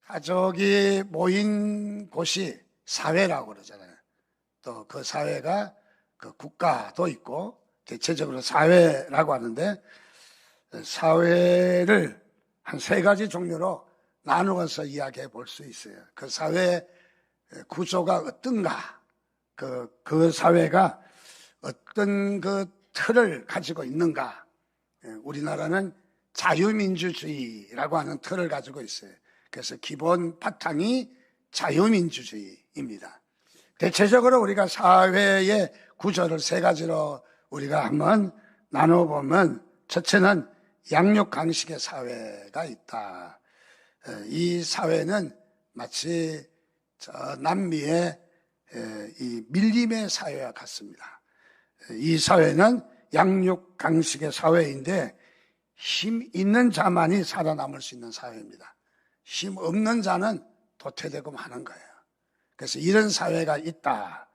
가족이 모인 곳이 사회라고 그러잖아요. 또 그 사회가 그 국가도 있고 대체적으로 사회라고 하는데, 사회를 한 세 가지 종류로 나누어서 이야기해 볼 수 있어요. 그 사회 구조가 어떤가, 그 사회가 어떤 그 틀을 가지고 있는가. 우리나라는 자유민주주의라고 하는 틀을 가지고 있어요. 그래서 기본 바탕이 자유민주주의입니다. 대체적으로 우리가 사회의 구조를 세 가지로 우리가 한번 나눠보면, 첫째는 양육강식의 사회가 있다. 이 사회는 마치 저 남미의 이 밀림의 사회와 같습니다. 이 사회는 양육강식의 사회인데 힘 있는 자만이 살아남을 수 있는 사회입니다. 힘 없는 자는 도태되고 마는 거예요. 그래서 이런 사회가 있다.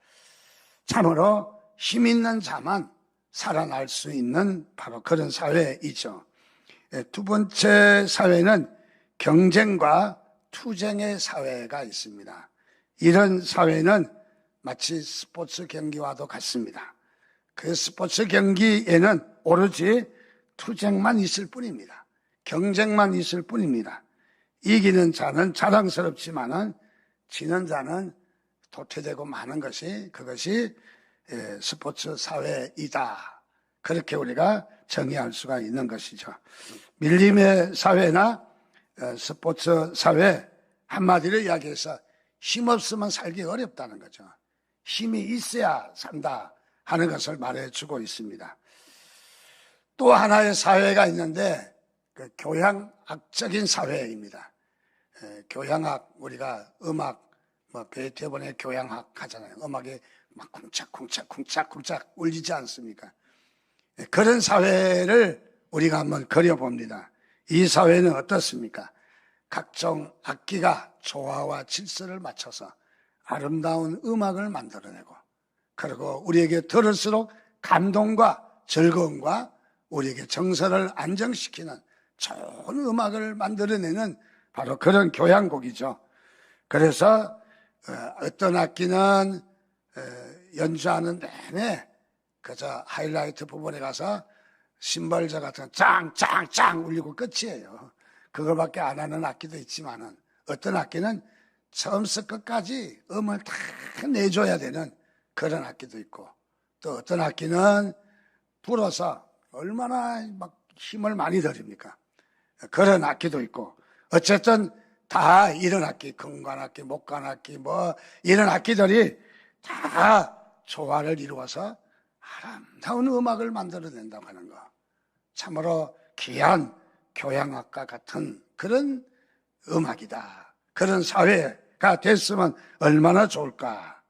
참으로 힘 있는 자만 살아날 수 있는 바로 그런 사회이죠. 두 번째 사회는 경쟁과 투쟁의 사회가 있습니다. 이런 사회는 마치 스포츠 경기와도 같습니다. 그 스포츠 경기에는 오로지 투쟁만 있을 뿐입니다. 경쟁만 있을 뿐입니다. 이기는 자는 자랑스럽지만은 지는 자는 도태되고 마는 것이, 그것이 스포츠 사회이다. 그렇게 우리가 정의할 수가 있는 것이죠. 밀림의 사회나 스포츠 사회, 한마디로 이야기해서 힘없으면 살기 어렵다는 거죠. 힘이 있어야 산다 하는 것을 말해주고 있습니다. 또 하나의 사회가 있는데 그 교양학적인 사회입니다. 교양학, 우리가 음악, 베토벤의 교양학 하잖아요. 음악이 막 쿵짝쿵짝 울리지 않습니까? 그런 사회를 우리가 한번 그려봅니다. 이 사회는 어떻습니까? 각종 악기가 조화와 질서를 맞춰서 아름다운 음악을 만들어내고, 그리고 우리에게 들을수록 감동과 즐거움과 우리에게 정서를 안정시키는 좋은 음악을 만들어내는 바로 그런 교향곡이죠. 그래서 어떤 악기는 연주하는 내내 그저 하이라이트 부분에 가서 심벌저 같은 짱짱짱 울리고 끝이에요. 그거밖에 안 하는 악기도 있지만은, 어떤 악기는 처음부터 끝까지 음을 다 내줘야 되는 그런 악기도 있고, 또 어떤 악기는 불어서 얼마나 막 힘을 많이 들입니까? 그런 악기도 있고, 어쨌든 다 이런 악기, 금관악기, 목관악기, 이런 악기들이 다 조화를 이루어서 아름다운 음악을 만들어낸다고 하는 거. 참으로 귀한 교향악과 같은 그런 음악이다. 그런 사회가 됐으면 얼마나 좋을까.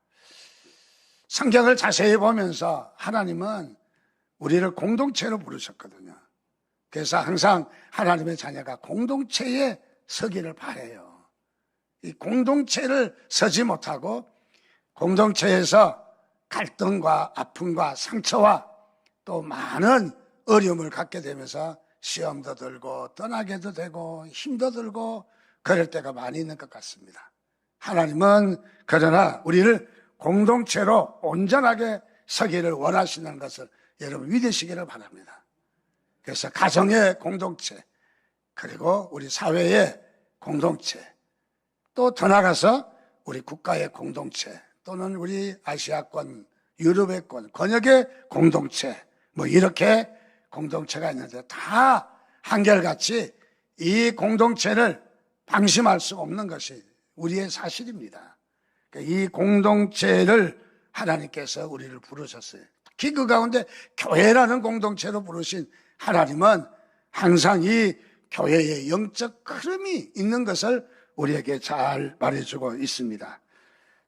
성경을 자세히 보면서 하나님은 우리를 공동체로 부르셨거든요. 그래서 항상 하나님의 자녀가 공동체에 서기를 바라요. 이 공동체를 서지 못하고 공동체에서 갈등과 아픔과 상처와 또 많은 어려움을 갖게 되면서 시험도 들고 떠나게도 되고 힘도 들고 그럴 때가 많이 있는 것 같습니다. 하나님은 그러나 우리를 공동체로 온전하게 서기를 원하시는 것을 여러분 믿으시기를 바랍니다. 그래서 가정의 공동체, 그리고 우리 사회의 공동체, 또 더 나아가서 우리 국가의 공동체, 또는 우리 아시아권, 유럽의권, 권역의 공동체, 이렇게 공동체가 있는데 다 한결같이 이 공동체를 방심할 수 없는 것이 우리의 사실입니다. 이 공동체를 하나님께서 우리를 부르셨어요. 특히 그 가운데 교회라는 공동체로 부르신 하나님은 항상 이 교회의 영적 흐름이 있는 것을 우리에게 잘 말해주고 있습니다.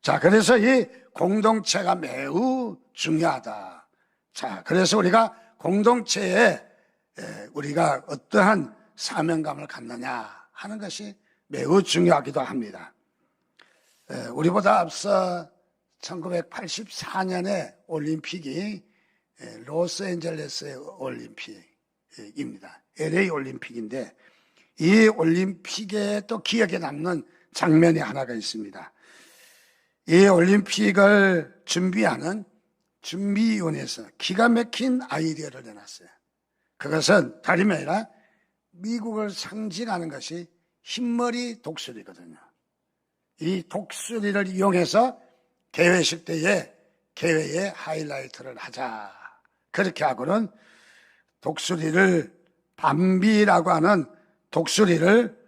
자, 그래서 이 공동체가 매우 중요하다. 자, 그래서 우리가 공동체에 우리가 어떠한 사명감을 갖느냐 하는 것이 매우 중요하기도 합니다. 우리보다 앞서 1984년에 올림픽이 로스앤젤레스의 올림픽입니다. LA 올림픽인데, 이 올림픽에 또 기억에 남는 장면이 하나가 있습니다. 이 올림픽을 준비하는 준비위원회에서 기가 막힌 아이디어를 내놨어요. 그것은 다름이 아니라 미국을 상징하는 것이 흰머리 독수리거든요. 이 독수리를 이용해서 개회식 때에 개회의 하이라이트를 하자. 그렇게 하고는 독수리를 밤비라고 하는 독수리를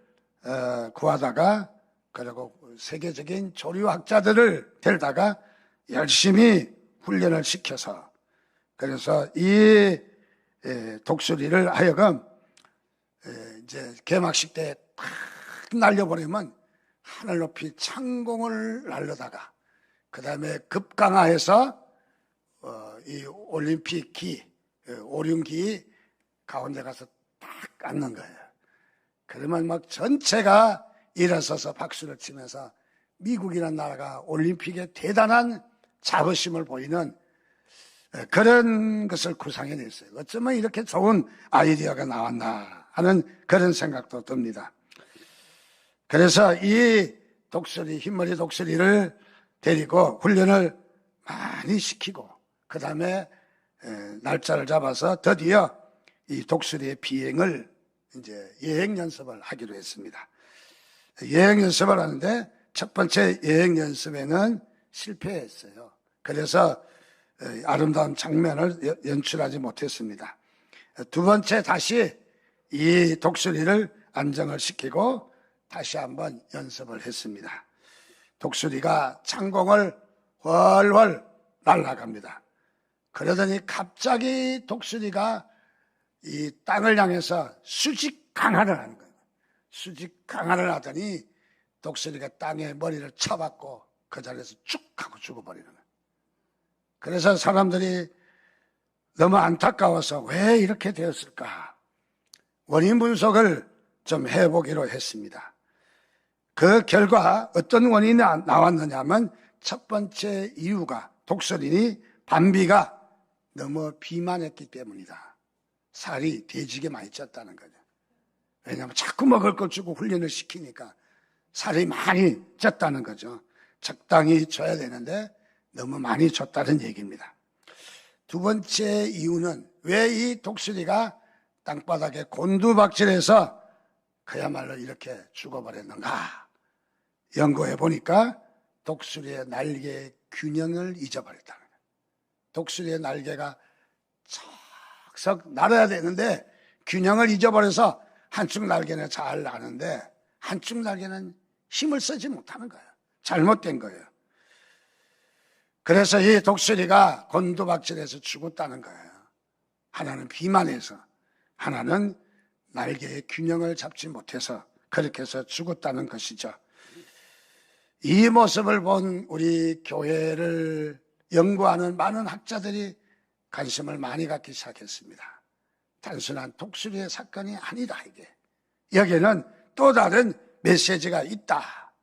구하다가 그리고 세계적인 조류학자들을 데려다가 열심히 훈련을 시켜서 그래서 이 독수리를 하여금 이제 개막식 때 탁 날려보내면 하늘 높이 창공을 날려다가 그 다음에 급강하해서 이 올림픽 오륜기 가운데 가서 딱 앉는 거예요. 그러면 막 전체가 일어서서 박수를 치면서 미국이라는 나라가 올림픽에 대단한 자부심을 보이는 그런 것을 구상해냈어요. 어쩌면 이렇게 좋은 아이디어가 나왔나 하는 그런 생각도 듭니다. 그래서 이 독수리, 흰머리 독수리를 데리고 훈련을 많이 시키고 그 다음에 날짜를 잡아서 드디어 이 독수리의 비행을 이제 여행 연습을 하기로 했습니다. 여행 연습을 하는데 첫 번째 여행 연습에는 실패했어요. 그래서 아름다운 장면을 연출하지 못했습니다. 두 번째 다시 이 독수리를 안정을 시키고 다시 한번 연습을 했습니다. 독수리가 창공을 훨훨 날아갑니다. 그러더니 갑자기 독수리가 이 땅을 향해서 수직 강화를 하는 거예요. 수직 강화를 하더니 독수리가 땅에 머리를 쳐박고 그 자리에서 쭉 하고 죽어버리는 거예요. 그래서 사람들이 너무 안타까워서 왜 이렇게 되었을까? 원인 분석을 좀 해보기로 했습니다. 그 결과 어떤 원인이 나왔느냐 하면 첫 번째 이유가 독수리니 밤비가 너무 비만했기 때문이다. 살이 돼지게 많이 쪘다는 거죠. 왜냐하면 자꾸 먹을 걸 주고 훈련을 시키니까 살이 많이 쪘다는 거죠. 적당히 쪄야 되는데 너무 많이 쪘다는 얘기입니다. 두 번째 이유는 왜 이 독수리가 땅바닥에 곤두박질해서 그야말로 이렇게 죽어버렸는가? 연구해 보니까 독수리의 날개의 균형을 잊어버렸다는 거예요. 독수리의 날개가 척석 날아야 되는데 균형을 잊어버려서 한쪽 날개는 잘 나는데 한쪽 날개는 힘을 쓰지 못하는 거예요. 잘못된 거예요. 그래서 이 독수리가 곤두박질해서 죽었다는 거예요. 하나는 비만해서, 하나는 날개의 균형을 잡지 못해서 그렇게 해서 죽었다는 것이죠. 이 모습을 본 우리 교회를 연구하는 많은 학자들이 관심을 많이 갖기 시작했습니다. 단순한 독수리의 사건이 아니다, 이게. 여기에는 또 다른 메시지가 있다.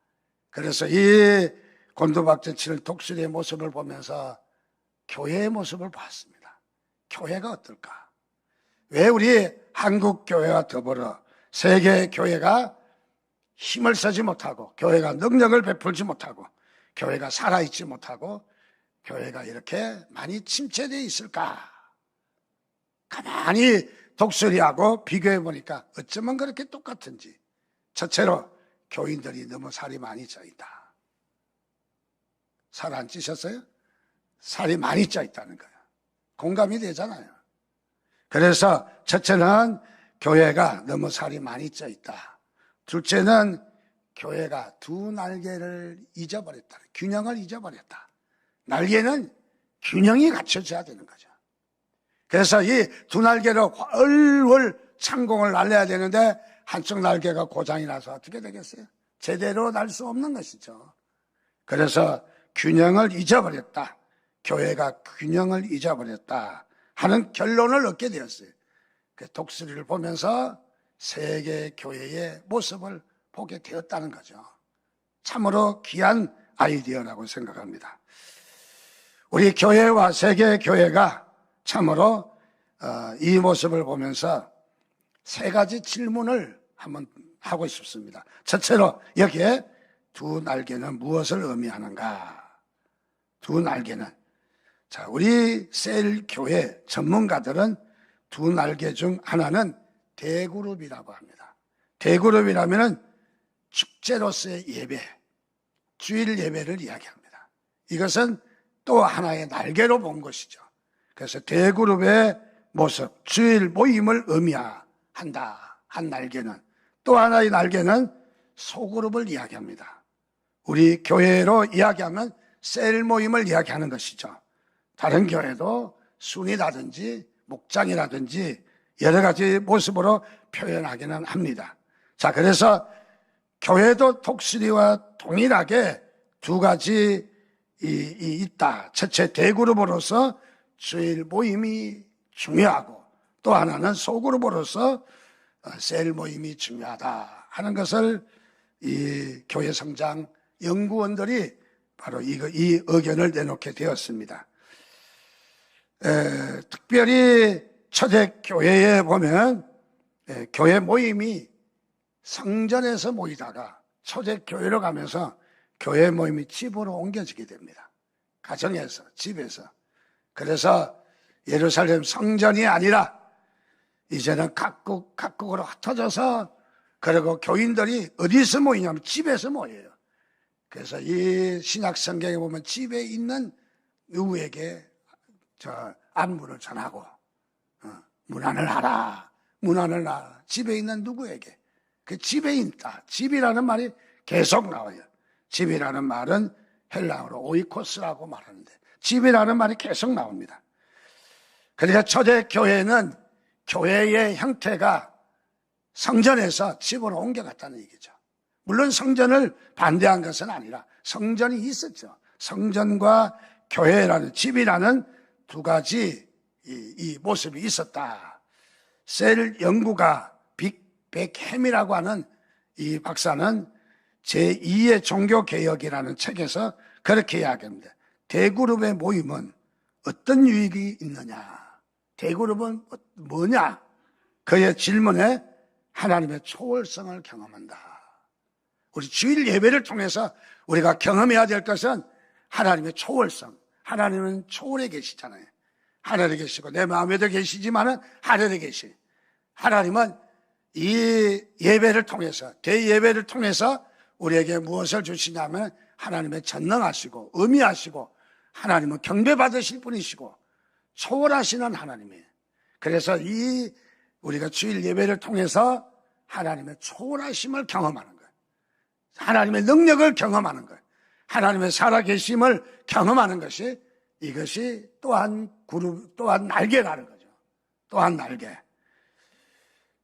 그래서 이 곤두박질 치는 독수리의 모습을 보면서 교회의 모습을 봤습니다. 교회가 어떨까? 왜 우리 한국 교회와 더불어 세계 교회가 힘을 쓰지 못하고 교회가 능력을 베풀지 못하고 교회가 살아있지 못하고 교회가 이렇게 많이 침체되어 있을까? 가만히 독수리하고 비교해 보니까 어쩌면 그렇게 똑같은지. 첫째로 교인들이 너무 살이 많이 쪄 있다. 살 안 찌셨어요? 살이 많이 쪄 있다는 거예요. 공감이 되잖아요. 그래서 첫째는 교회가 너무 살이 많이 쪄 있다. 둘째는 교회가 두 날개를 잊어버렸다. 균형을 잊어버렸다. 날개는 균형이 갖춰져야 되는 거죠. 그래서 이 두 날개로 훨훨 창공을 날려야 되는데 한쪽 날개가 고장이 나서 어떻게 되겠어요? 제대로 날 수 없는 것이죠. 그래서 균형을 잊어버렸다. 교회가 균형을 잊어버렸다 하는 결론을 얻게 되었어요. 그 독수리를 보면서 세계 교회의 모습을 보게 되었다는 거죠. 참으로 귀한 아이디어라고 생각합니다. 우리 교회와 세계 교회가 참으로 이 모습을 보면서 세 가지 질문을 한번 하고 싶습니다. 첫째로 여기에 두 날개는 무엇을 의미하는가? 두 날개는, 자, 우리 셀 교회 전문가들은 두 날개 중 하나는 대그룹이라고 합니다. 대그룹이라면은 축제로서의 예배, 주일 예배를 이야기합니다. 이것은 또 하나의 날개로 본 것이죠. 그래서 대그룹의 모습, 주일 모임을 의미한다. 한 날개는, 또 하나의 날개는 소그룹을 이야기합니다. 우리 교회로 이야기하면 셀 모임을 이야기하는 것이죠. 다른 교회도 순이라든지 목장이라든지 여러 가지 모습으로 표현하기는 합니다. 자, 그래서 교회도 독수리와 동일하게 두 가지 있다. 첫째, 대그룹으로서 주일 모임이 중요하고, 또 하나는 소그룹으로서 셀 모임이 중요하다 하는 것을 이 교회 성장 연구원들이 바로 이 의견을 내놓게 되었습니다. 특별히 초대교회에 보면 교회 모임이 성전에서 모이다가 초대교회로 가면서 교회 모임이 집으로 옮겨지게 됩니다. 가정에서, 집에서. 그래서 예루살렘 성전이 아니라 이제는 각국으로 흩어져서, 그리고 교인들이 어디서 모이냐면 집에서 모여요. 그래서 이 신약 성경에 보면 집에 있는 누구에게 안부를 전하고, 문안을 하라, 문안을 하라. 집에 있는 누구에게. 그 집에 있다. 집이라는 말이 계속 나와요. 집이라는 말은 헬라어로 오이코스라고 말하는데, 집이라는 말이 계속 나옵니다. 그러니까 초대교회는 교회의 형태가 성전에서 집으로 옮겨갔다는 얘기죠. 물론 성전을 반대한 것은 아니라 성전이 있었죠. 성전과 교회라는, 집이라는 두 가지 이 모습이 있었다. 셀 연구가 빅백햄이라고 하는 이 박사는 제2의 종교개혁이라는 책에서 그렇게 이야기합니다. 대그룹의 모임은 어떤 유익이 있느냐? 대그룹은 뭐냐? 그의 질문에 하나님의 초월성을 경험한다. 우리 주일 예배를 통해서 우리가 경험해야 될 것은 하나님의 초월성. 하나님은 초월에 계시잖아요. 하늘에 계시고 내 마음에도 계시지만은 하늘에 계시. 하나님은 이 예배를 통해서, 대예배를 통해서 우리에게 무엇을 주시냐면 하나님의 전능하시고 의미하시고 하나님은 경배받으실 분이시고 초월하시는 하나님이에요. 그래서 우리가 주일 예배를 통해서 하나님의 초월하심을 경험하는 거예요. 하나님의 능력을 경험하는 거예요. 하나님의 살아계심을 경험하는 것이, 이것이 또한 날개라는 거죠. 또한 날개.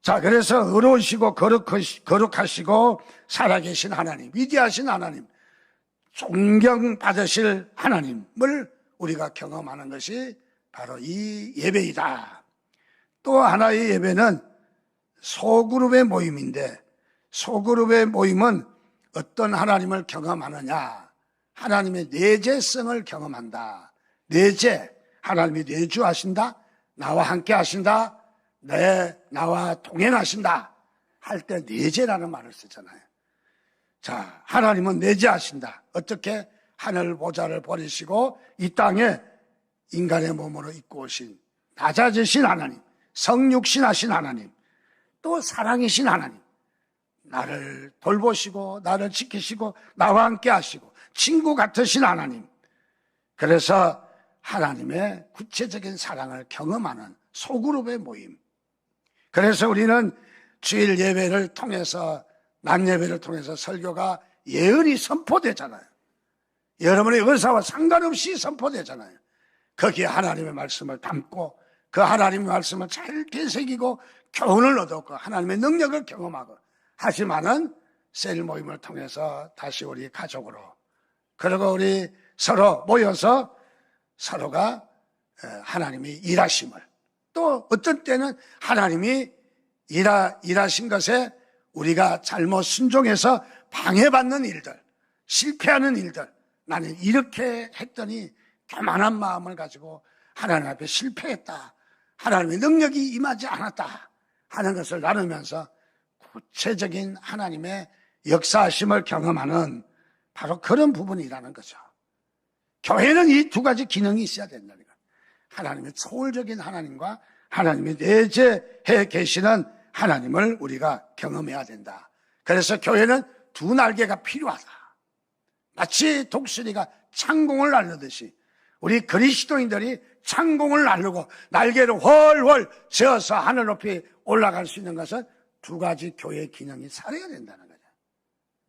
자, 그래서 의로우시고 거룩하시고 살아계신 하나님, 위대하신 하나님, 존경받으실 하나님을 우리가 경험하는 것이 바로 이 예배이다. 또 하나의 예배는 소그룹의 모임인데, 소그룹의 모임은 어떤 하나님을 경험하느냐? 하나님의 내재성을 경험한다. 내재, 하나님이 내주하신다, 나와 함께 하신다, 나와 동행하신다 할 때 내재라는 말을 쓰잖아요. 자, 하나님은 내재하신다. 어떻게? 하늘 보좌를 버리시고 이 땅에 인간의 몸으로 입고 오신 낮아지신 하나님, 성육신하신 하나님, 또 사랑이신 하나님, 나를 돌보시고 나를 지키시고 나와 함께 하시고 친구 같으신 하나님. 그래서 하나님의 구체적인 사랑을 경험하는 소그룹의 모임. 그래서 우리는 주일 예배를 통해서, 낮 예배를 통해서 설교가 예언이 선포되잖아요. 여러분의 의사와 상관없이 선포되잖아요. 거기에 하나님의 말씀을 담고 그 하나님의 말씀을 잘 되새기고 교훈을 얻었고 하나님의 능력을 경험하고, 하지만은 셀 모임을 통해서 다시 우리 가족으로, 그리고 우리 서로 모여서 서로가 하나님이 일하심을, 또 어떤 때는 하나님이 일하신 것에 우리가 잘못 순종해서 방해받는 일들, 실패하는 일들, 나는 이렇게 했더니 교만한 마음을 가지고 하나님 앞에 실패했다, 하나님의 능력이 임하지 않았다 하는 것을 나누면서 구체적인 하나님의 역사하심을 경험하는 바로 그런 부분이라는 거죠. 교회는 이 두 가지 기능이 있어야 된다는 거예요. 하나님의 초월적인 하나님과 하나님이 내재해 계시는 하나님을 우리가 경험해야 된다. 그래서 교회는 두 날개가 필요하다. 마치 독수리가 창공을 날르듯이 우리 그리스도인들이 창공을 날르고 날개를 훨훨 세워서 하늘 높이 올라갈 수 있는 것은 두 가지 교회의 기능이 살아야 된다는 거죠.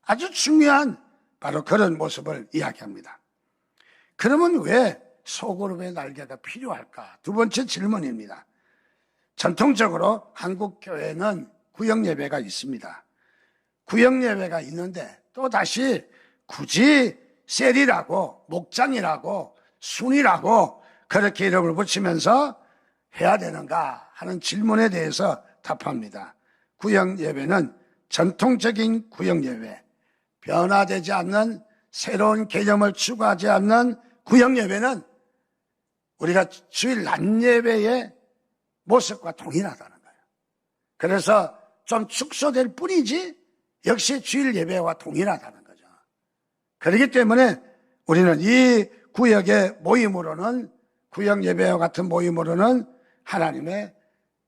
아주 중요한 바로 그런 모습을 이야기합니다. 그러면 왜 소그룹의 날개가 필요할까? 두 번째 질문입니다. 전통적으로 한국 교회는 구역 예배가 있습니다. 구역 예배가 있는데 또 다시 굳이 셀이라고 목장이라고 순이라고 그렇게 이름을 붙이면서 해야 되는가 하는 질문에 대해서 답합니다. 구역 예배는 전통적인 구역 예배, 변화되지 않는 새로운 개념을 추구하지 않는 구역 예배는 우리가 주일 낮 예배의 모습과 동일하다는 거예요. 그래서 좀 축소될 뿐이지 역시 주일 예배와 동일하다는 거죠. 그렇기 때문에 우리는 이 구역의 모임으로는, 구역 예배와 같은 모임으로는 하나님의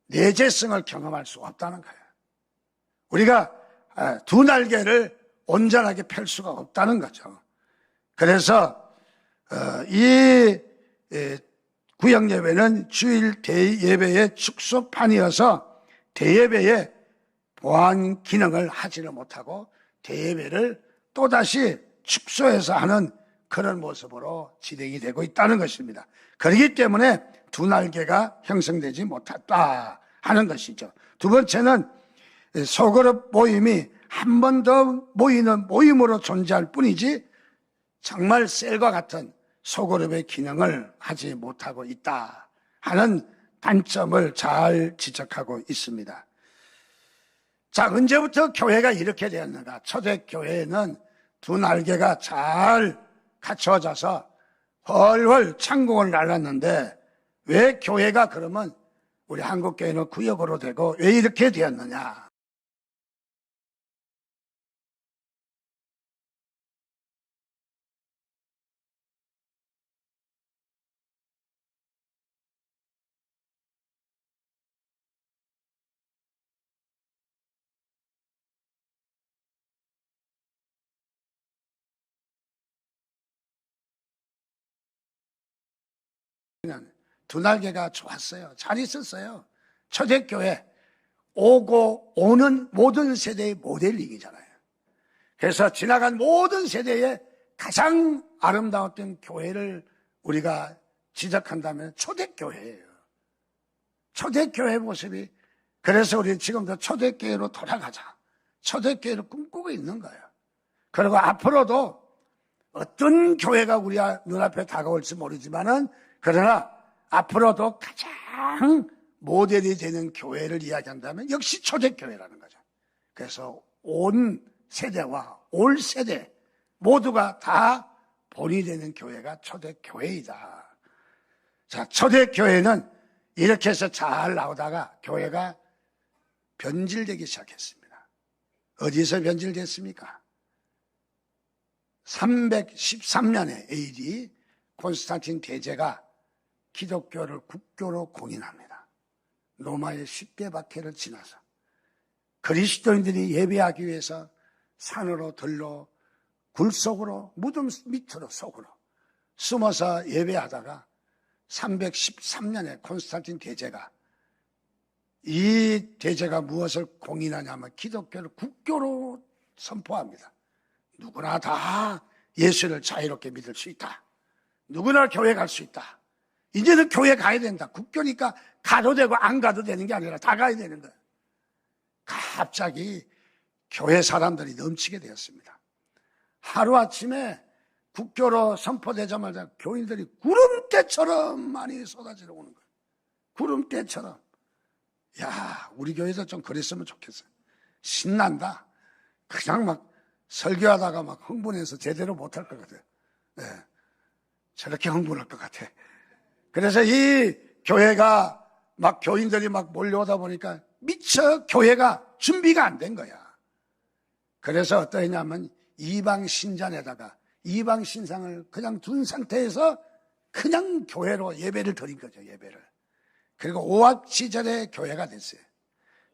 내재성을 경험할 수 없다는 거예요. 우리가 두 날개를 온전하게 펼 수가 없다는 거죠. 그래서 이 구역 예배는 주일 대예배의 축소판이어서 대예배의 보완 기능을 하지를 못하고 대예배를 또다시 축소해서 하는 그런 모습으로 진행이 되고 있다는 것입니다. 그렇기 때문에 두 날개가 형성되지 못했다 하는 것이죠. 두 번째는 소그룹 모임이 한 번 더 모이는 모임으로 존재할 뿐이지 정말 셀과 같은 소그룹의 기능을 하지 못하고 있다 하는 단점을 잘 지적하고 있습니다. 자, 언제부터 교회가 이렇게 되었는가? 초대교회에는 두 날개가 잘 갖춰져서 훨훨 창공을 날랐는데 왜 교회가 그러면 우리 한국교회는 구역으로 되고 왜 이렇게 되었느냐? 두 날개가 좋았어요. 잘 있었어요. 초대교회 오고 오는 모든 세대의 모델링이잖아요. 그래서 지나간 모든 세대에 가장 아름다웠던 교회를 우리가 지적한다면 초대교회예요. 초대교회 모습이, 그래서 우리 지금도 초대교회로 돌아가자. 초대교회를 꿈꾸고 있는 거예요. 그리고 앞으로도 어떤 교회가 우리 눈앞에 다가올지 모르지만은 그러나 앞으로도 가장 모델이 되는 교회를 이야기한다면 역시 초대교회라는 거죠. 그래서 온 세대와 올 세대 모두가 다 본이 되는 교회가 초대교회이다. 자, 초대교회는 이렇게 해서 잘 나오다가 교회가 변질되기 시작했습니다. 어디서 변질됐습니까? 313년에 AD 콘스탄틴 대제가 기독교를 국교로 공인합니다. 로마의 10대 박해를 지나서 그리스도인들이 예배하기 위해서 산으로 들로 굴 속으로 무덤 밑으로 속으로 숨어서 예배하다가 313년에 콘스탄틴 대제가, 이 대제가 무엇을 공인하냐면 기독교를 국교로 선포합니다. 누구나 다 예수를 자유롭게 믿을 수 있다. 누구나 교회 갈 수 있다. 이제는 교회 가야 된다. 국교니까 가도 되고 안 가도 되는 게 아니라 다 가야 되는 거예요. 갑자기 교회 사람들이 넘치게 되었습니다. 하루아침에 국교로 선포되자마자 교인들이 구름대처럼 많이 쏟아지러 오는 거예요. 구름대처럼. 야, 우리 교회도 좀 그랬으면 좋겠어요. 신난다. 그냥 막 설교하다가 막 흥분해서 제대로 못할 것 같아요. 네. 저렇게 흥분할 것 같아. 그래서 이 교회가 막 교인들이 막 몰려오다 보니까 미처 교회가 준비가 안 된 거야. 그래서 어떠했냐면 이방 신전에다가 이방 신상을 그냥 둔 상태에서 그냥 교회로 예배를 드린 거죠, 예배를. 그리고 오합 시절에 교회가 됐어요.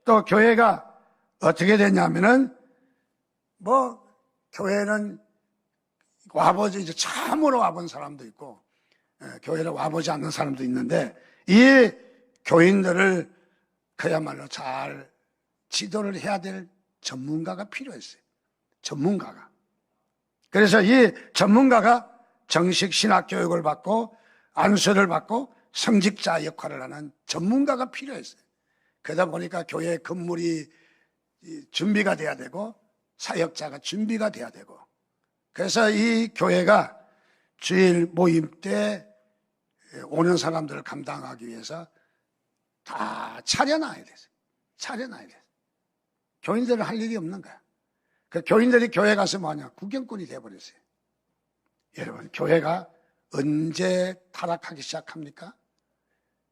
또 교회가 어떻게 됐냐면은, 교회는 와보지, 이제 처음으로 와본 사람도 있고, 교회를 와보지 않는 사람도 있는데, 이 교인들을 그야말로 잘 지도를 해야 될 전문가가 필요했어요. 전문가가. 그래서 이 전문가가 정식 신학 교육을 받고 안수를 받고 성직자 역할을 하는 전문가가 필요했어요. 그러다 보니까 교회 건물이 준비가 돼야 되고 사역자가 준비가 돼야 되고, 그래서 이 교회가 주일 모임 때 오는 사람들을 감당하기 위해서 다 차려놔야 됐어요. 차려놔야 됐어요. 교인들은 할 일이 없는 거야. 그 교인들이 교회 가서 뭐냐? 구경꾼이 돼버렸어요. 여러분, 교회가 언제 타락하기 시작합니까?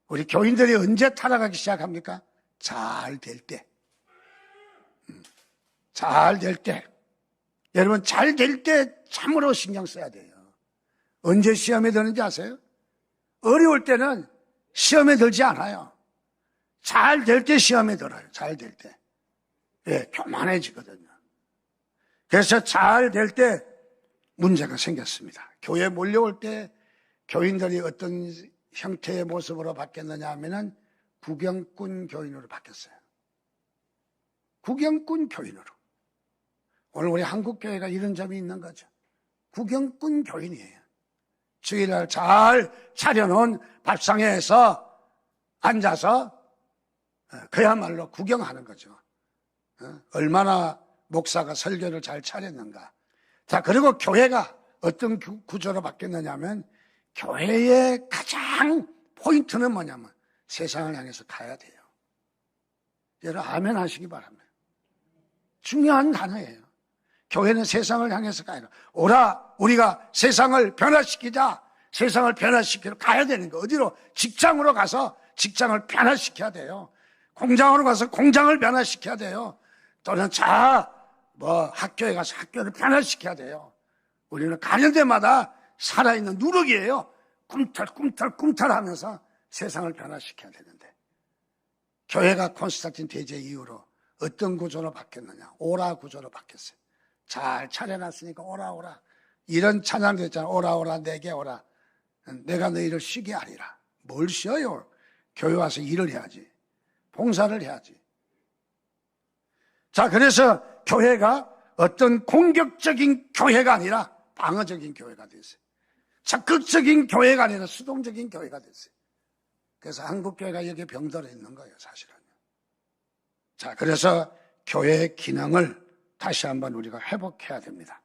우리 교인들이 언제 타락하기 시작합니까? 잘 될 때. 잘 될 때. 여러분, 잘 될 때 참으로 신경 써야 돼요. 언제 시험에 드는지 아세요? 어려울 때는 시험에 들지 않아요. 잘 될 때 시험에 들어요. 잘 될 때. 예, 교만해지거든요. 그래서 잘 될 때 문제가 생겼습니다. 교회에 몰려올 때 교인들이 어떤 형태의 모습으로 바뀌었느냐 하면은 구경꾼 교인으로 바뀌었어요. 구경꾼 교인으로. 오늘 우리 한국교회가 이런 점이 있는 거죠. 구경꾼 교인이에요. 주일날 잘 차려놓은 밥상에서 앉아서 그야말로 구경하는 거죠. 얼마나 목사가 설교를 잘 차렸는가. 자, 그리고 교회가 어떤 구조로 바뀌었느냐 하면, 교회의 가장 포인트는 뭐냐면 세상을 향해서 가야 돼요. 여러분, 아멘 하시기 바랍니다. 중요한 단어예요. 교회는 세상을 향해서 가야 돼요. 오라, 우리가 세상을 변화시키자. 세상을 변화시키러 가야 되는 거. 어디로? 직장으로 가서 직장을 변화시켜야 돼요. 공장으로 가서 공장을 변화시켜야 돼요. 또는 학교에 가서 학교를 변화시켜야 돼요. 우리는 가는 데마다 살아있는 누룩이에요. 꿈틀꿈틀 하면서 세상을 변화시켜야 되는데, 교회가 콘스탄틴 대제 이후로 어떤 구조로 바뀌었느냐? 오라 구조로 바뀌었어요. 잘 차려놨으니까 오라 오라. 이런 찬양도 있잖아요. 오라 오라 내게 오라. 내가 너희를 쉬게 하리라. 뭘 쉬어요? 교회 와서 일을 해야지. 봉사를 해야지. 자, 그래서 교회가 어떤 공격적인 교회가 아니라 방어적인 교회가 됐어요. 적극적인 교회가 아니라 수동적인 교회가 됐어요. 그래서 한국교회가 여기 병들어 있는 거예요, 사실은. 자, 그래서 교회의 기능을 다시 한번 우리가 회복해야 됩니다.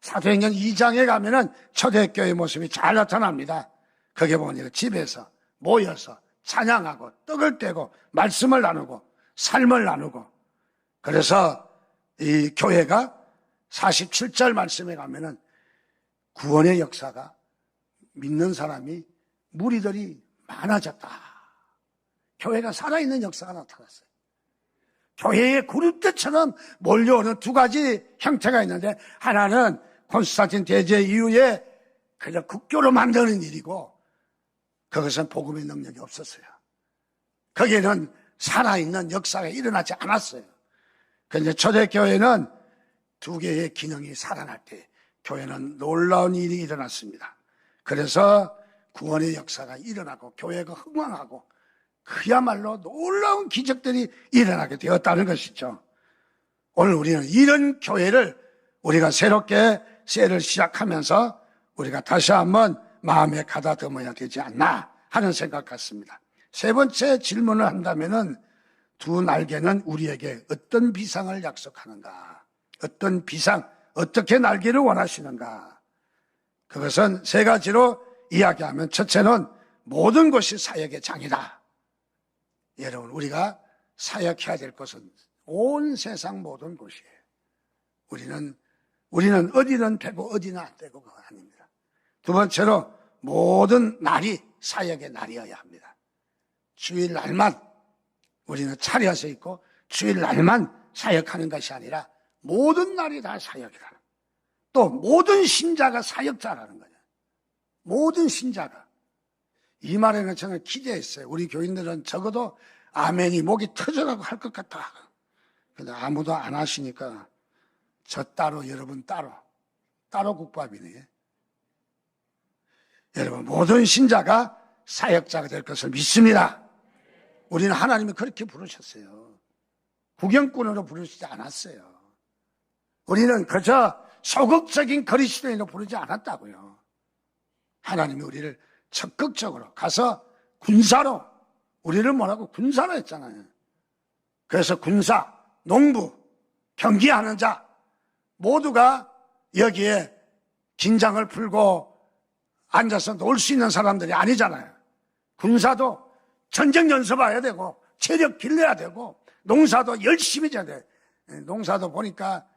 사도행전 2장에 가면은 초대교회의 모습이 잘 나타납니다. 거기에 보니까 집에서 모여서 찬양하고 떡을 떼고 말씀을 나누고 삶을 나누고, 그래서 이 교회가 47절 말씀에 가면은 구원의 역사가, 믿는 사람이, 무리들이 많아졌다. 교회가 살아있는 역사가 나타났어요. 교회의 그룹들처럼 몰려오는 두 가지 형태가 있는데, 하나는 콘스탄틴 대제 이후에 그냥 국교로 만드는 일이고, 그것은 복음의 능력이 없었어요. 거기에는 살아있는 역사가 일어나지 않았어요. 그런데 초대교회는 두 개의 기능이 살아날 때 교회는 놀라운 일이 일어났습니다. 그래서 구원의 역사가 일어나고 교회가 흥왕하고 그야말로 놀라운 기적들이 일어나게 되었다는 것이죠. 오늘 우리는 이런 교회를 우리가 새롭게 세를 시작하면서 우리가 다시 한번 마음에 가다듬어야 되지 않나 하는 생각 같습니다. 세 번째 질문을 한다면은, 두 날개는 우리에게 어떤 비상을 약속하는가? 어떤 비상, 어떻게 날개를 원하시는가? 그것은 세 가지로 이야기하면, 첫째는 모든 것이 사역의 장이다. 여러분, 우리가 사역해야 될 것은 온 세상 모든 곳이에요. 우리는 어디는 되고 어디는 안 되고가 아닙니다. 두 번째로 모든 날이 사역의 날이어야 합니다. 주일날만 우리는 차려서 있고 주일날만 사역하는 것이 아니라 모든 날이 다 사역이라. 또 모든 신자가 사역자라는 거예요. 모든 신자가. 이 말에는 저는 기대했어요. 우리 교인들은 적어도 아멘이 목이 터져가고 할 것 같다. 근데 아무도 안 하시니까 저 따로 여러분 따로 국밥이네. 여러분 모든 신자가 사역자가 될 것을 믿습니다. 우리는 하나님이 그렇게 부르셨어요. 구경꾼으로 부르시지 않았어요. 우리는 그저 소극적인 그리스도인으로 부르지 않았다고요. 하나님이 우리를 적극적으로 가서 군사로, 우리를 뭐라고 군사로 했잖아요. 그래서 군사, 농부, 경기하는 자 모두가 여기에 긴장을 풀고 앉아서 놀 수 있는 사람들이 아니잖아요. 군사도 전쟁 연습해야 되고 체력 길러야 되고 농사도 열심히 해야 돼. 농사도 보니까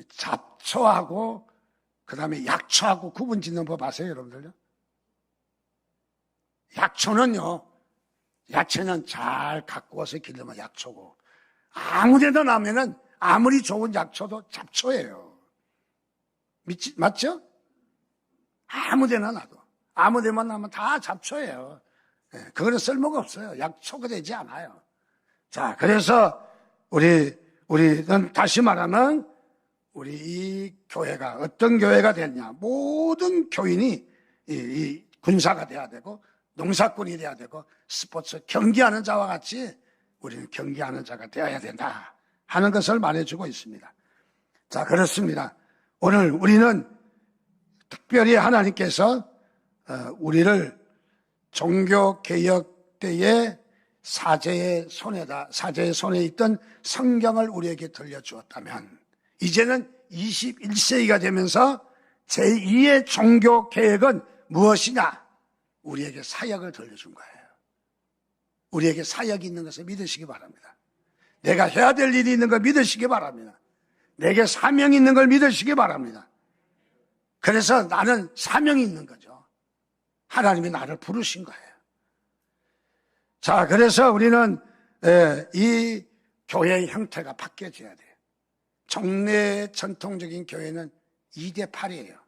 잡초하고 그다음에 약초하고 구분 짓는 법 아세요, 여러분들요? 약초는요, 야채는 잘 갖고 와서 길르면 약초고 아무 데나 나면은 아무리 좋은 약초도 잡초예요. 맞죠? 아무 데나 놔도 아무 데만 나면 다 잡초예요. 그거는 쓸모가 없어요. 약초가 되지 않아요. 자, 그래서 우리는 다시 말하면 우리 이 교회가 어떤 교회가 됐냐? 모든 교인이 이 군사가 돼야 되고 농사꾼이 돼야 되고 스포츠 경기하는 자와 같이 우리는 경기하는 자가 되어야 된다 하는 것을 말해주고 있습니다. 자, 그렇습니다. 오늘 우리는 특별히 하나님께서 우리를 종교개혁 때에 사제의 손에 있던 성경을 우리에게 들려주었다면 이제는 21세기가 되면서 제2의 종교개혁은 무엇이냐? 우리에게 사역을 들려준 거예요. 우리에게 사역이 있는 것을 믿으시기 바랍니다. 내가 해야 될 일이 있는 걸 믿으시기 바랍니다. 내게 사명이 있는 걸 믿으시기 바랍니다. 그래서 나는 사명이 있는 거죠. 하나님이 나를 부르신 거예요. 자, 그래서 우리는 이 교회의 형태가 바뀌어져야 돼요. 종래 전통적인 교회는 2대8이에요.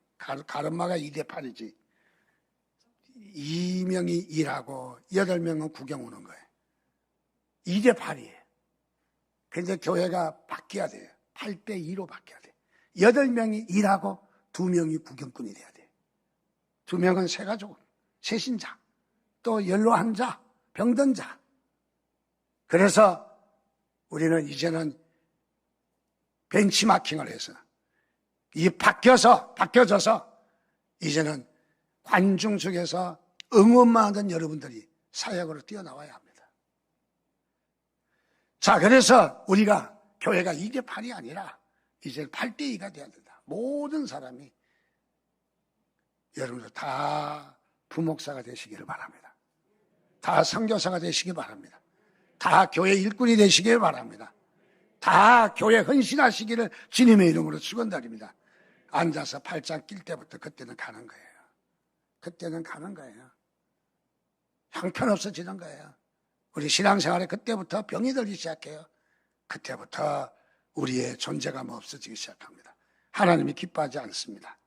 가르마가 2대8이지. 2명이 일하고 8명은 구경 오는 거예요. 2대8이에요. 근데 교회가 바뀌어야 돼요. 8대2로 바뀌어야 돼요. 8명이 일하고 2명이 구경꾼이 돼야 돼요. 2명은 세가족, 세신자, 또 연로한 자, 병든 자. 그래서 우리는 이제는 벤치마킹을 해서 바뀌어져서 이제는 관중 속에서 응원만 하던 여러분들이 사역으로 뛰어나와야 합니다. 자, 그래서 우리가 교회가 2대8이 아니라 이제 8대2가 돼야 된다. 모든 사람이 여러분들 다 부목사가 되시기를 바랍니다. 다 선교사가 되시기 바랍니다. 다 교회 일꾼이 되시길 바랍니다. 다 교회 헌신하시기를 주님의 이름으로 축원드립니다. 앉아서 팔짱 낄 때부터 그때는 가는 거예요. 그때는 가는 거예요. 형편없어지는 거예요. 우리 신앙생활에 그때부터 병이 들기 시작해요. 그때부터 우리의 존재감 없어지기 시작합니다. 하나님이 기뻐하지 않습니다.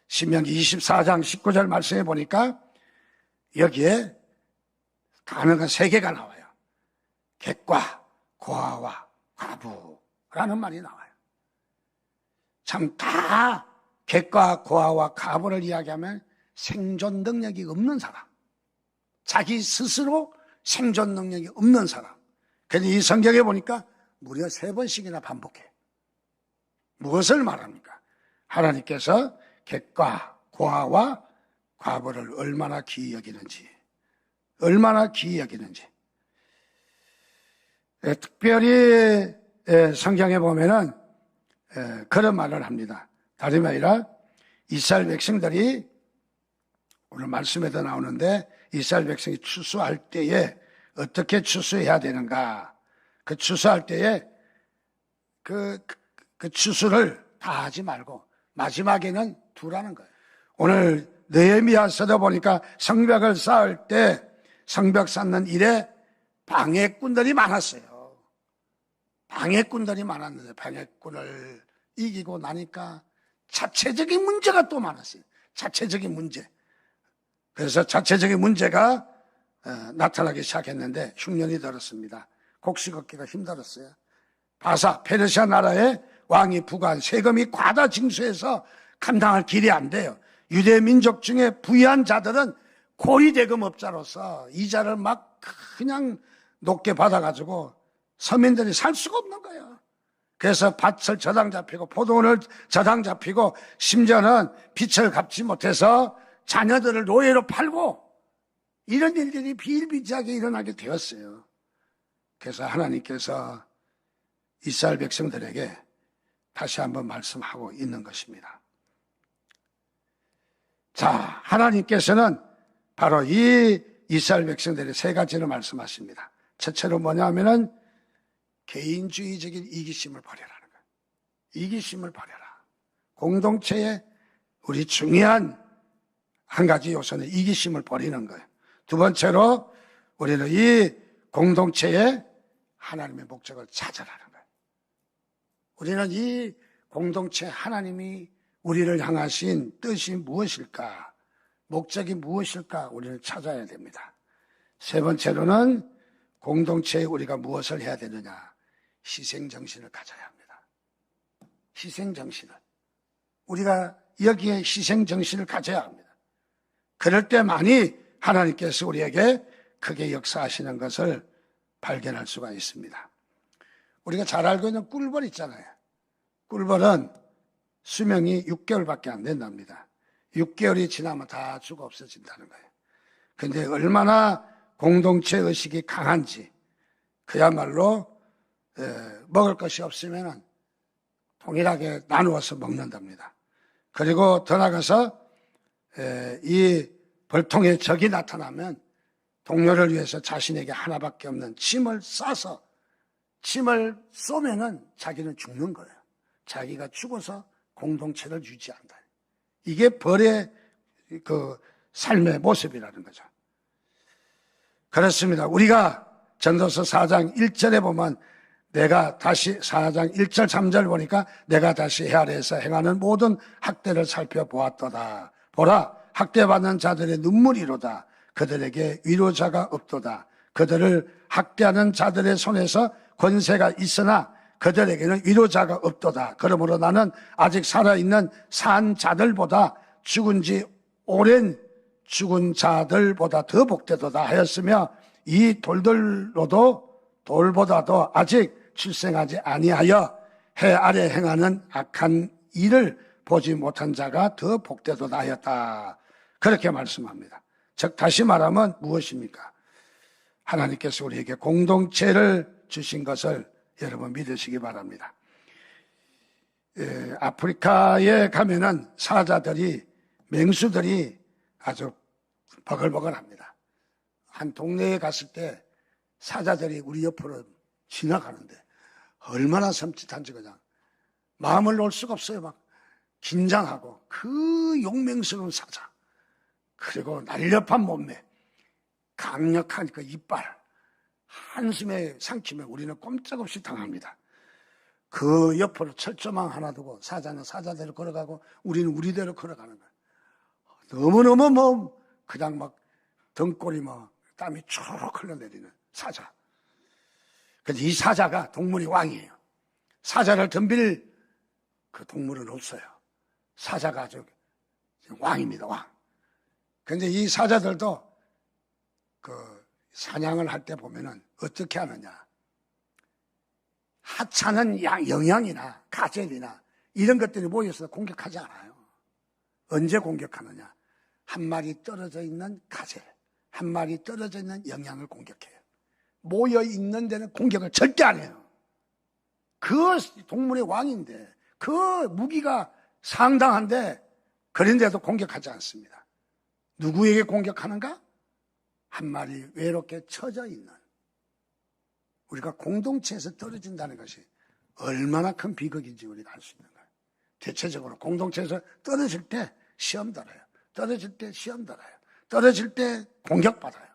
신명기 24장 19절 말씀해 보니까 여기에 가능한 3개가 나와요. 객과 고아와 과부라는 말이 나와요. 참 다 객과 고아와 과부를 이야기하면 생존 능력이 없는 사람, 자기 스스로 생존 능력이 없는 사람. 그런데 이 성경에 보니까 무려 3번씩이나 반복해. 무엇을 말합니까? 하나님께서 객과 고아와 과부를 얼마나 귀히 여기는지, 특별히 성경에 보면은 그런 말을 합니다. 다름이 아니라 이스라엘 백성들이 오늘 말씀에도 나오는데 이스라엘 백성이 추수할 때에 어떻게 추수해야 되는가? 그 추수할 때에 그 추수를 다 하지 말고 마지막에는 두라는 거예요. 오늘 느헤미야서도 보니까 성벽을 쌓을 때 성벽 쌓는 일에 방해꾼들이 많았어요. 방해꾼들이 많았는데 방해꾼을 이기고 나니까 자체적인 문제가 또 많았어요. 자체적인 문제. 그래서 자체적인 문제가 나타나기 시작했는데 흉년이 들었습니다. 곡식 얻기가 힘들었어요. 바사 페르시아 나라의 왕이 부과한 세금이 과다 징수해서 감당할 길이 안 돼요. 유대 민족 중에 부유한 자들은 고리대금업자로서 이자를 막 그냥 높게 받아가지고 서민들이 살 수가 없는 거예요. 그래서 밭을 저당 잡히고 포도원을 저당 잡히고 심지어는 빚을 갚지 못해서 자녀들을 노예로 팔고 이런 일들이 비일비재하게 일어나게 되었어요. 그래서 하나님께서 이스라엘 백성들에게 다시 한번 말씀하고 있는 것입니다. 자, 하나님께서는 바로 이 이스라엘 백성들의 세 가지를 말씀하십니다. 첫째로 뭐냐면은 개인주의적인 이기심을 버려라는 거예요. 이기심을 버려라. 공동체의 우리 중요한 한 가지 요소는 이기심을 버리는 거예요. 두 번째로 우리는 이 공동체에 하나님의 목적을 찾아라는 거예요. 우리는 이 공동체 하나님이 우리를 향하신 뜻이 무엇일까? 목적이 무엇일까? 우리는 찾아야 됩니다. 세 번째로는 공동체에 우리가 무엇을 해야 되느냐? 희생정신을 가져야 합니다. 희생정신을. 우리가 여기에 희생정신을 가져야 합니다. 그럴 때만이 하나님께서 우리에게 크게 역사하시는 것을 발견할 수가 있습니다. 우리가 잘 알고 있는 꿀벌 있잖아요. 꿀벌은 수명이 6개월밖에 안 된답니다. 6개월이 지나면 다 죽어 없어진다는 거예요. 그런데 얼마나 공동체 의식이 강한지 그야말로 먹을 것이 없으면 동일하게 나누어서 먹는답니다. 그리고 더 나가서 이 벌통에 적이 나타나면 동료를 위해서 자신에게 하나밖에 없는 침을 싸서 침을 쏘면은 자기는 죽는 거예요. 자기가 죽어서 공동체를 유지한다. 이게 벌의 그 삶의 모습이라는 거죠. 그렇습니다. 우리가 전도서 4장 1절에 보면 내가 다시 4장 1절 3절 보니까 내가 다시 헤아려서 행하는 모든 학대를 살펴보았도다. 보라, 학대받는 자들의 눈물이로다. 그들에게 위로자가 없도다. 그들을 학대하는 자들의 손에서 권세가 있으나 그들에게는 위로자가 없도다. 그러므로 나는 아직 살아있는 산 자들보다 죽은 지 오랜 죽은 자들보다 더 복되도다 하였으며 이 돌보다도 아직 출생하지 아니하여 해 아래 행하는 악한 일을 보지 못한 자가 더 복되도다 하였다. 그렇게 말씀합니다. 즉 다시 말하면 무엇입니까? 하나님께서 우리에게 공동체를 주신 것을 여러분 믿으시기 바랍니다. 아프리카에 가면은 사자들이 맹수들이 아주 버글버글합니다. 한 동네에 갔을 때 사자들이 우리 옆으로 지나가는데 얼마나 섬찟한지 그냥 마음을 놓을 수가 없어요. 막 긴장하고 그 용맹스러운 사자 그리고 날렵한 몸매 강력한 그 이빨 한숨에 삼키면 우리는 꼼짝없이 당합니다. 그 옆으로 철조망 하나 두고 사자는 사자대로 걸어가고 우리는 우리대로 걸어가는 거예요. 너무너무 그냥 막 등골이 땀이 쭉 흘러내리는 사자. 근데 이 사자가 동물의 왕이에요. 사자를 덤빌 그 동물은 없어요. 사자가 아주 왕입니다, 왕. 근데 이 사자들도 그 사냥을 할 때 보면은 어떻게 하느냐. 하찮은 영양이나 가젤이나 이런 것들이 모여서 공격하지 않아요. 언제 공격하느냐. 한 마리 떨어져 있는 가젤, 한 마리 떨어져 있는 영양을 공격해요. 모여 있는 데는 공격을 절대 안 해요. 그 동물의 왕인데 그 무기가 상당한데 그런데도 공격하지 않습니다. 누구에게 공격하는가? 한 마리 외롭게 처져 있는 우리가 공동체에서 떨어진다는 것이 얼마나 큰 비극인지 우리가 알 수 있는 거예요. 대체적으로 공동체에서 떨어질 때 시험 들어요. 떨어질 때 시험 들어요. 떨어질 때 공격받아요.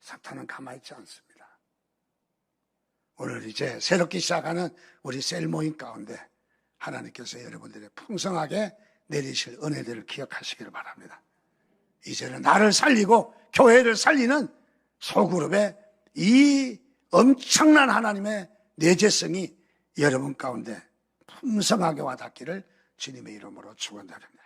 사탄은 가만히 있지 않습니다. 오늘 이제 새롭게 시작하는 우리 셀 모임 가운데 하나님께서 여러분들의 풍성하게 내리실 은혜들을 기억하시기를 바랍니다. 이제는 나를 살리고 교회를 살리는 소그룹의 이 엄청난 하나님의 내재성이 여러분 가운데 풍성하게 와닿기를 주님의 이름으로 축원드립니다.